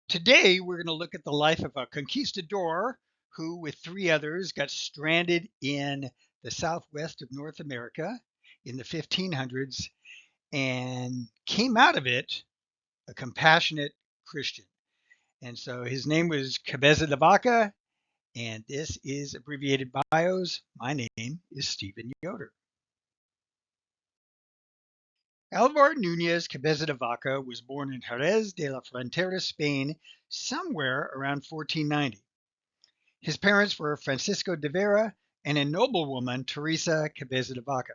Today, we're going to look at the life of a conquistador who, with three others, got stranded in the southwest of North America in the 1500s and came out of it a compassionate Christian. And so his name was Cabeza de Vaca, and this is Abbreviated Bios. My name is Stephen Yoder. Alvar Nunez Cabeza de Vaca was born in Jerez de la Frontera, Spain, somewhere around 1490. His parents were Francisco de Vera and a noblewoman, Teresa Cabeza de Vaca.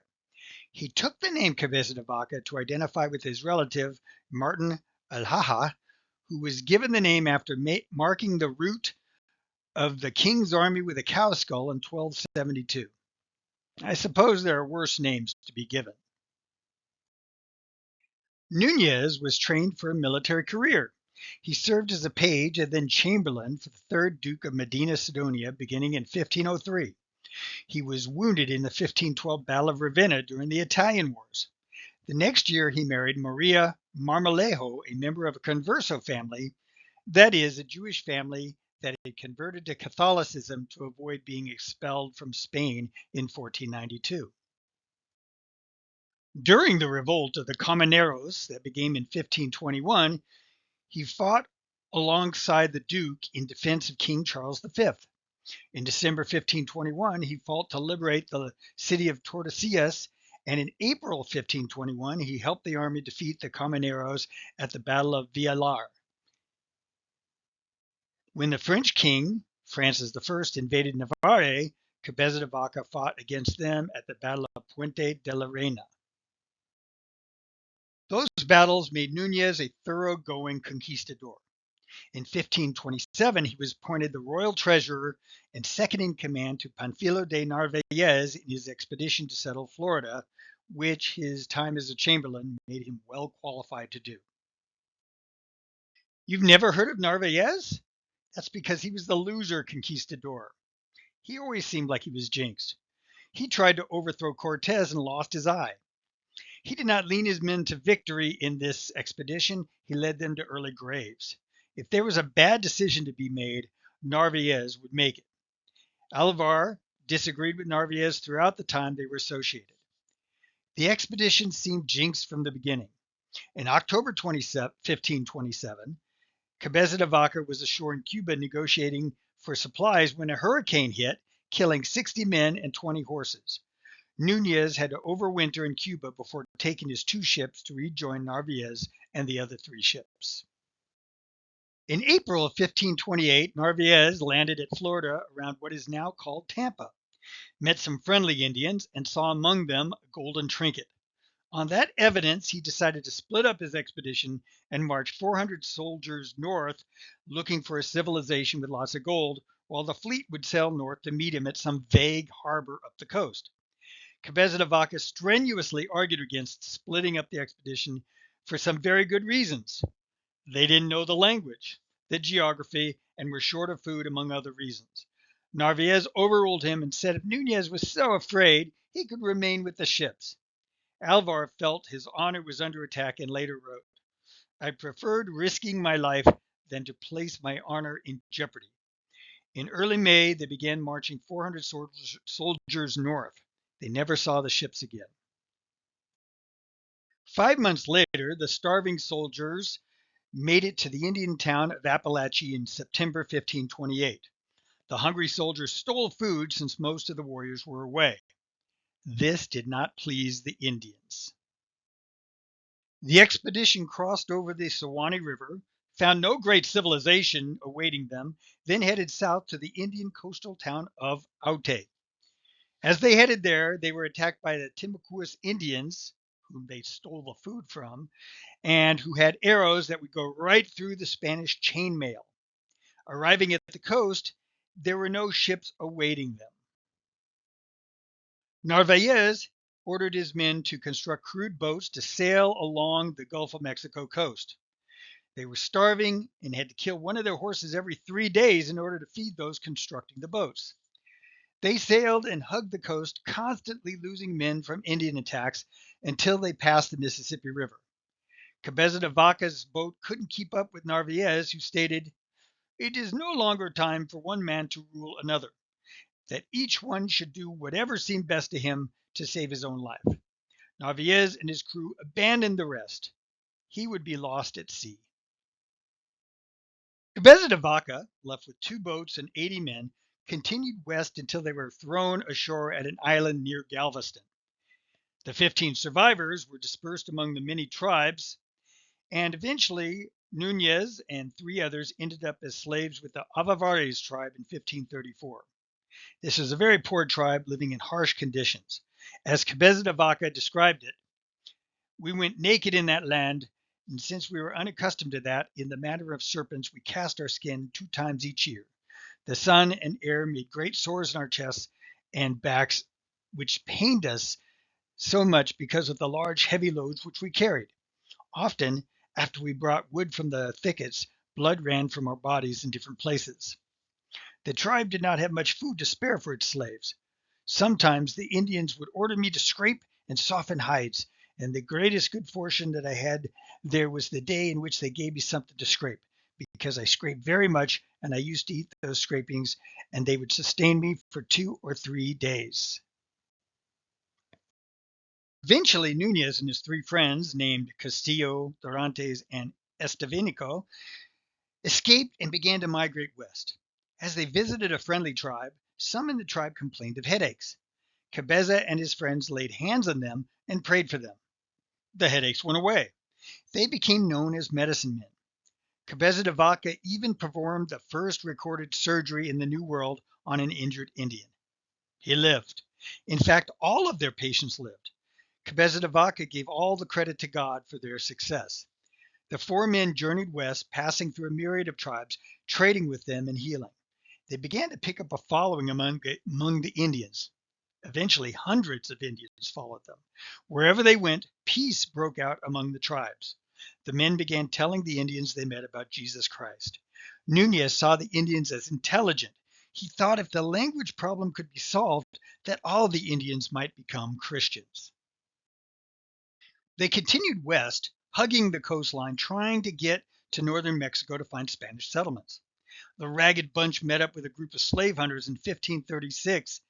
He took the name Cabeza de Vaca to identify with his relative, Martin Alhaja, who was given the name after marking the route of the king's army with a cow skull in 1272. I suppose there are worse names to be given. Nunez was trained for a military career. He served as a page and then chamberlain for the third Duke of Medina Sidonia beginning in 1503. He was wounded in the 1512 Battle of Ravenna during the Italian Wars. The next year, he married Maria Marmolejo, a member of a Converso family, that is, a Jewish family that had converted to Catholicism to avoid being expelled from Spain in 1492. During the revolt of the Comuneros that began in 1521, he fought alongside the Duke in defense of King Charles V. In December 1521, he fought to liberate the city of Tordesillas, and in April 1521, he helped the army defeat the Comuneros at the Battle of Villar. When the French king, Francis I, invaded Navarre, Cabeza de Vaca fought against them at the Battle of Puente de la Reina. Those battles made Nunez a thoroughgoing conquistador. In 1527, he was appointed the royal treasurer and second in command to Panfilo de Narvaez in his expedition to settle Florida, which his time as a chamberlain made him well qualified to do. You've never heard of Narvaez? That's because he was the loser conquistador. He always seemed like he was jinxed. He tried to overthrow Cortez and lost his eye. He did not lead his men to victory in this expedition. He led them to early graves. If there was a bad decision to be made, Narvaez would make it. Alvar disagreed with Narvaez throughout the time they were associated. The expedition seemed jinxed from the beginning. In October 1527, Cabeza de Vaca was ashore in Cuba negotiating for supplies when a hurricane hit, killing 60 men and 20 horses. Nunez had to overwinter in Cuba before taking his two ships to rejoin Narvaez and the other three ships. In April of 1528, Narvaez landed at Florida around what is now called Tampa, met some friendly Indians, and saw among them a golden trinket. On that evidence, he decided to split up his expedition and march 400 soldiers north looking for a civilization with lots of gold, while the fleet would sail north to meet him at some vague harbor up the coast. Cabeza de Vaca strenuously argued against splitting up the expedition for some very good reasons. They didn't know the language, the geography, and were short of food, among other reasons. Narvaez overruled him and said if Nunez was so afraid, he could remain with the ships. Alvar felt his honor was under attack and later wrote, "I preferred risking my life than to place my honor in jeopardy." In early May, they began marching 400 soldiers north. They never saw the ships again. 5 months later, the starving soldiers made it to the Indian town of Apalachee in September 1528. The hungry soldiers stole food since most of the warriors were away. This did not please the Indians. The expedition crossed over the Suwannee River, found no great civilization awaiting them, then headed south to the Indian coastal town of Aute. As they headed there, they were attacked by the Timucuas Indians, whom they stole the food from, and who had arrows that would go right through the Spanish chainmail. Arriving at the coast, there were no ships awaiting them. Narvaez ordered his men to construct crude boats to sail along the Gulf of Mexico coast. They were starving and had to kill one of their horses every 3 days in order to feed those constructing the boats. They sailed and hugged the coast, constantly losing men from Indian attacks until they passed the Mississippi River. Cabeza de Vaca's boat couldn't keep up with Narvaez, who stated, "It is no longer time for one man to rule another, that each one should do whatever seemed best to him to save his own life." Narvaez and his crew abandoned the rest. He would be lost at sea. Cabeza de Vaca, left with 2 boats and 80 men, continued west until they were thrown ashore at an island near Galveston. The 15 survivors were dispersed among the many tribes, and eventually Nunez and 3 others ended up as slaves with the Avavares tribe in 1534. This was a very poor tribe living in harsh conditions. As Cabeza de Vaca described it, "We went naked in that land, and since we were unaccustomed to that, in the matter of serpents, we cast our skin 2 times each year. The sun and air made great sores in our chests and backs, which pained us so much because of the large, heavy loads which we carried. Often, after we brought wood from the thickets, blood ran from our bodies in different places." The tribe did not have much food to spare for its slaves. "Sometimes the Indians would order me to scrape and soften hides, and the greatest good fortune that I had there was the day in which they gave me something to scrape, because I scraped very much, and I used to eat those scrapings, and they would sustain me for 2 or 3 days." Eventually, Nunez and his 3 friends, named Castillo, Dorantes, and Estevanico, escaped and began to migrate west. As they visited a friendly tribe, some in the tribe complained of headaches. Cabeza and his friends laid hands on them and prayed for them. The headaches went away. They became known as medicine men. Cabeza de Vaca even performed the first recorded surgery in the New World on an injured Indian. He lived. In fact, all of their patients lived. Cabeza de Vaca gave all the credit to God for their success. The 4 men journeyed west, passing through a myriad of tribes, trading with them and healing. They began to pick up a following among the Indians. Eventually, hundreds of Indians followed them. Wherever they went, peace broke out among the tribes. The men began telling the Indians they met about Jesus Christ. Nunez saw the Indians as intelligent. He thought if the language problem could be solved, that all the Indians might become Christians. They continued west, hugging the coastline, trying to get to northern Mexico to find Spanish settlements. The ragged bunch met up with a group of slave hunters in 1536.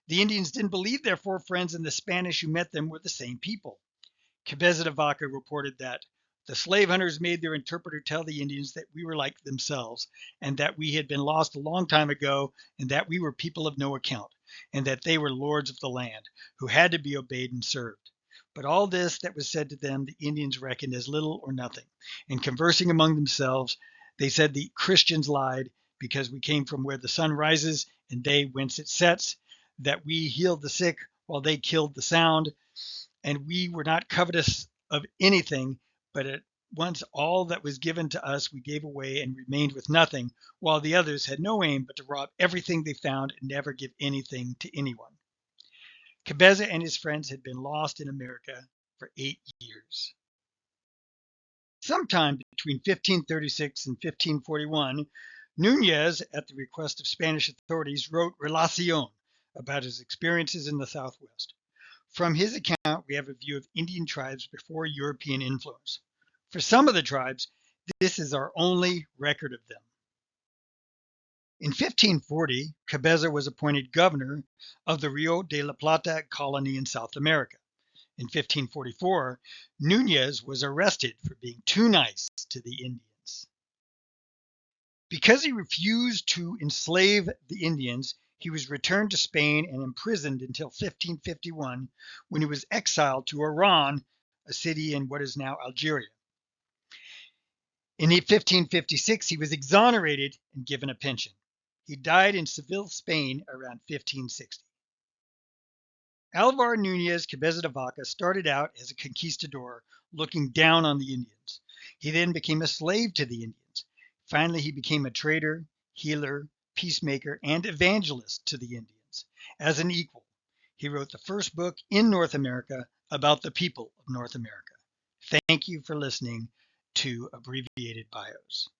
The Indians didn't believe their 4 friends, and the Spanish who met them were the same people. Cabeza de Vaca reported that the slave hunters made their interpreter tell the Indians that we were like themselves, and that we had been lost a long time ago, and that we were people of no account, and that they were lords of the land, who had to be obeyed and served. But all this that was said to them the Indians reckoned as little or nothing. In conversing among themselves, they said the Christians lied, because we came from where the sun rises and they whence it sets, that we healed the sick while they killed the sound, and we were not covetous of anything, but at once all that was given to us we gave away and remained with nothing, while the others had no aim but to rob everything they found and never give anything to anyone. Cabeza and his friends had been lost in America for 8 years. Sometime between 1536 and 1541, Nunez, at the request of Spanish authorities, wrote Relacion about his experiences in the Southwest. From his account, we have a view of Indian tribes before European influence. For some of the tribes, this is our only record of them. In 1540, Cabeza was appointed governor of the Rio de la Plata colony in South America. In 1544, Nunez was arrested for being too nice to the Indians. Because he refused to enslave the Indians, he was returned to Spain and imprisoned until 1551, when he was exiled to Oran, a city in what is now Algeria. In 1556, he was exonerated and given a pension. He died in Seville, Spain, around 1560. Alvar Nunez Cabeza de Vaca started out as a conquistador, looking down on the Indians. He then became a slave to the Indians. Finally, he became a trader, healer, peacemaker, and evangelist to the Indians. As an equal, he wrote the first book in North America about the people of North America. Thank you for listening to Abbreviated Bios.